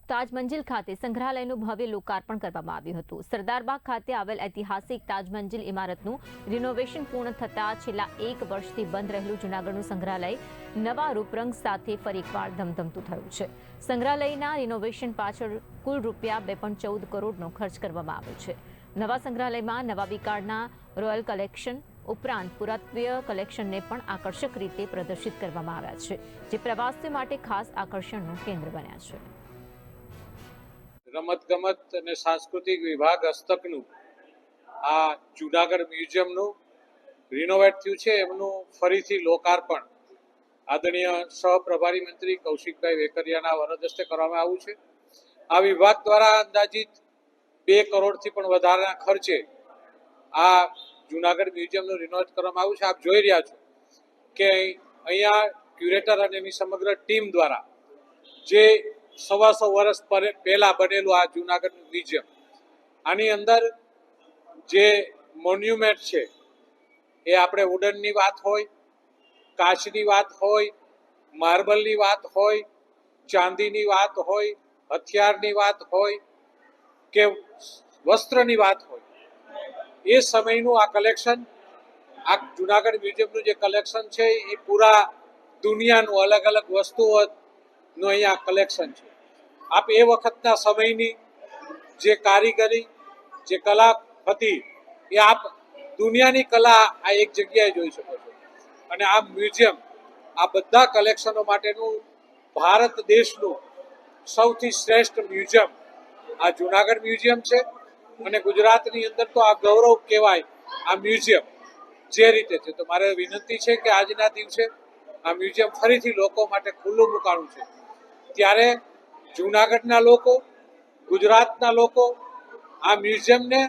તાજમંજિલ ખાતે સંગ્રહાલયનું ભવ્ય લોકાર્પણ કરવામાં આવ્યું હતું। સરદારબાગ ખાતે આવેલ ઐતિહાસિક તાજમંજિલ ઇમારતનું રિનોવેશન પૂર્ણ થતાં છેલ્લા 1 વર્ષથી બંધ રહેલું જૂનાગઢનું સંગ્રહાલય નવા રૂપરંગ સાથે ફરી એકવાર ધમધમતું થયું છે। સંગ્રહાલયના રિનોવેશન પાછળ કુલ રૂપિયા 2.14 કરોડનો ખર્ચ કરવામાં આવ્યો છે। નવા સંગ્રહાલયમાં નવા વિકાળના રોયલ કલેક્શન ઉપરાંત પુરાતત્વીય કલેક્શનને પણ આકર્ષક રીતે પ્રદર્શિત કરવામાં આવ્યા છે, જે પ્રવાસીઓ માટે ખાસ આકર્ષણનું કેન્દ્ર બન્યા છે। રમતગમત અને સાંસ્કૃતિક વિભાગ હસ્તકનું આ જૂનાગઢ મ્યુઝિયમનું રિનોવેટ થયું છે, એમનું ફરીથી લોકાર્પણ આદરણીય સહપ્રભારી મંત્રી કૌશિકભાઈ વેકરિયાના વરદ હસ્તે કરવામાં આવ્યું છે। આ વિભાગ દ્વારા અંદાજિત 2 કરોડથી પણ વધારાના ખર્ચે આ જૂનાગઢ મ્યુઝિયમનું રિનોવેટ કરવામાં આવ્યું છે। આપ જોઈ રહ્યા છો કે અહીંયા ક્યુરેટર અને એની સમગ્ર ટીમ દ્વારા જે 125 વર્ષ પહેલા બનેલું આ જૂનાગઢનું મ્યુઝિયમ, આની અંદર જે મોન્યુમેન્ટ છે એ આપણે વુડનની વાત હોય, કાચની વાત હોય, માર્બલની વાત હોય, ચાંદીની વાત હોય, હથિયારની વાત હોય કે વસ્ત્રની વાત હોય, એ સમયનું આ કલેક્શન, આ જૂનાગઢ મ્યુઝિયમનું જે કલેક્શન છે એ પૂરા દુનિયાનું અલગ અલગ વસ્તુઓનું અહીંયા કલેક્શન છે। આપ એ વખતના સમયની જે કારીગરી, જે કલા હતી, એ આપ દુનિયાની કલા આ એક જગ્યાએ જોઈ શકો છો। અને આ મ્યુઝિયમ આ બધા કલેક્શનો માટેનું ભારત દેશનું સૌથી શ્રેષ્ઠ મ્યુઝિયમ આ જૂનાગઢ મ્યુઝિયમ છે। અને ગુજરાતની અંદર તો આ ગૌરવ કહેવાય આ મ્યુઝિયમ જે રીતે છે। તો મારે વિનંતી છે કે આજના દિવસે આ મ્યુઝિયમ ફરીથી લોકો માટે ખુલ્લું મુકાણું છે, ત્યારે જૂનાગઢના લોકો, ગુજરાતના લોકો આ મ્યુઝિયમને